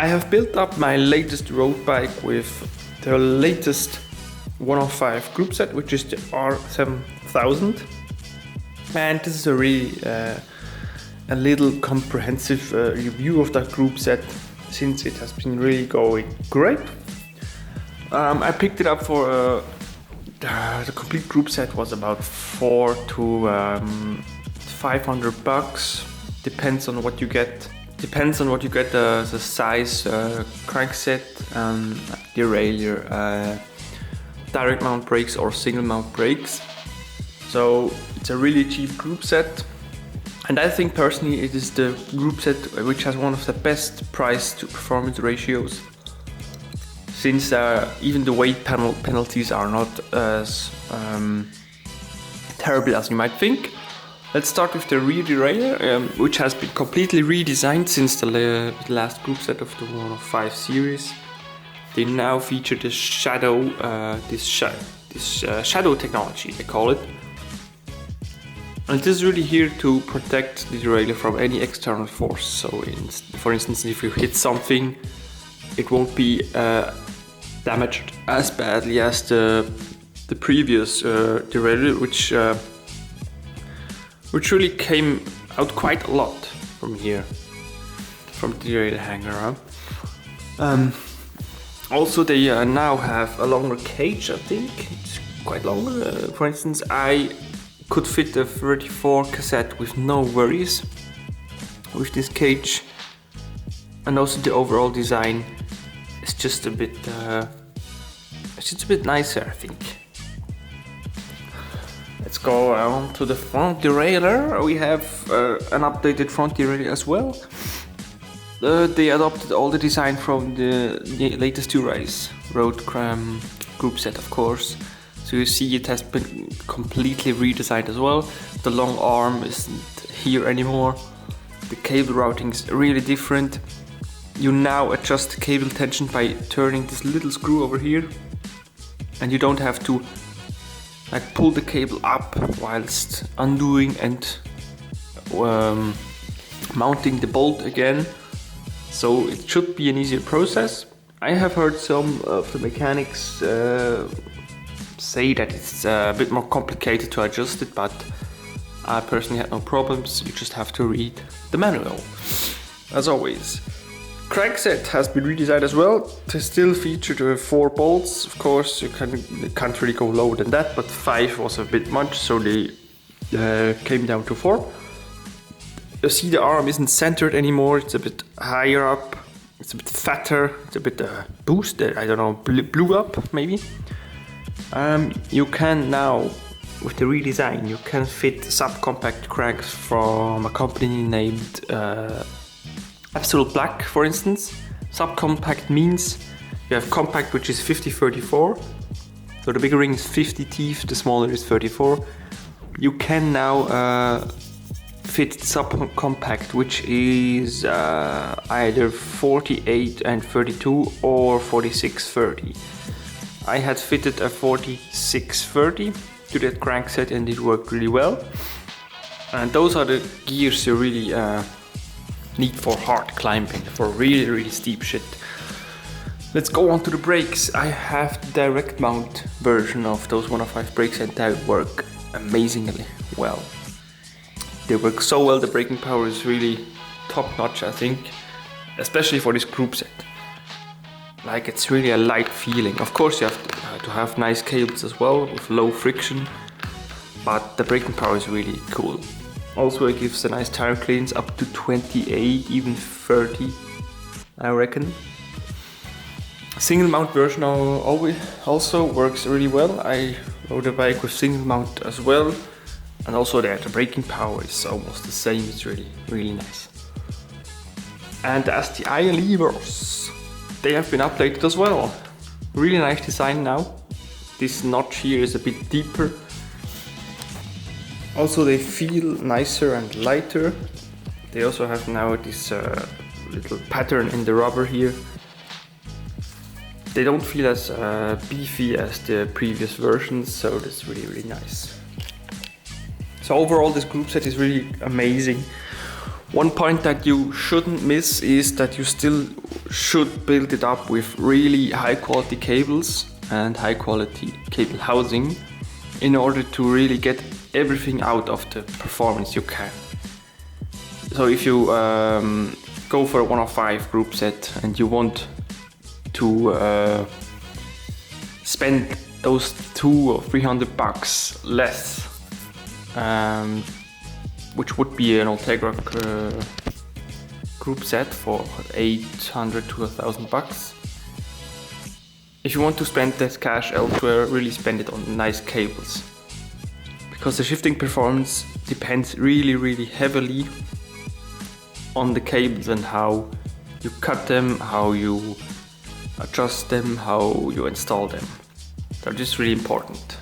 I have built up my latest road bike with the latest 105 Groupset, which is the R7000. And this is a really a little comprehensive review of that Groupset, since it has been really going great. I picked it up for the complete Groupset was about $400 to $500. Depends on what you get. Depends on what you get, the size, crankset, derailleur, direct mount brakes or single mount brakes. So it's a really cheap Groupset, and I think personally it is the Groupset which has one of the best price to performance ratios, since even the weight penalties are not as terrible as you might think. Let's start with the rear derailleur, which has been completely redesigned since the last Groupset of the 105 series. They now feature the shadow, shadow technology, they call it. And this is really here to protect the derailleur from any external force. So, for instance, if you hit something, it won't be damaged as badly as the previous derailleur, which really came out quite a lot from here, from the derailleur hanger. Also, they now have a longer cage. I think it's quite long. For instance, I could fit a 34 cassette with no worries with this cage, and also the overall design is just a bit, nicer, I think. Let's go on to the front derailleur. We have an updated front derailleur as well. They adopted all the design from the latest two road Groupset, of course. So you see it has been completely redesigned as well. The long arm isn't here anymore. The cable routing is really different. You now adjust the cable tension by turning this little screw over here, and you don't have to pull the cable up whilst undoing and mounting the bolt again. So it should be an easier process. I have heard some of the mechanics say that it's a bit more complicated to adjust it, but I personally had no problems. You just have to read the manual, as always. Crankset has been redesigned as well to still feature the 4 bolts. Of course, you can't really go lower than that, but 5 was a bit much, so they came down to 4. You see the arm isn't centered anymore, it's a bit higher up, it's a bit fatter, it's a bit boosted, I don't know, blew up maybe. You can now, with the redesign, you can fit subcompact cranks from a company named Absolute Black, for instance. Subcompact means you have compact, which is 50-34. So the bigger ring is 50 teeth, the smaller is 34. You can now fit subcompact, which is either 48 and 32 or 46-30. I had fitted a 46-30 to that crankset and it worked really well. And those are the gears you really need for hard climbing, for really steep shit. Let's go on to the brakes. I have the direct mount version of those 105 brakes and they work amazingly well. They work so well, the braking power is really top notch, I think, especially for this Groupset. Like, it's really a light feeling. Of course you have to have nice cables as well with low friction, but the braking power is really cool. Also, it gives a nice tire clearance up to 28, even 30, I reckon. Single mount version also works really well. I rode a bike with single mount as well, and also the braking power is almost the same. It's really nice. And the STI levers, they have been updated as well. Really nice design now. This notch here is a bit deeper. Also, they feel nicer and lighter. They also have now this little pattern in the rubber here. They don't feel as beefy as the previous versions, so that's really nice. So overall, this Groupset is really amazing. One point that you shouldn't miss is that you still should build it up with really high quality cables and high quality cable housing in order to really get everything out of the performance you can. So if you go for a 105 group set and you want to spend those $200 or $300 less, which would be an Ultegra group set for $800 to $1,000. If you want to spend that cash elsewhere, really spend it on nice cables, because the shifting performance depends really heavily on the cables and how you cut them, how you adjust them, how you install them. They're just really important.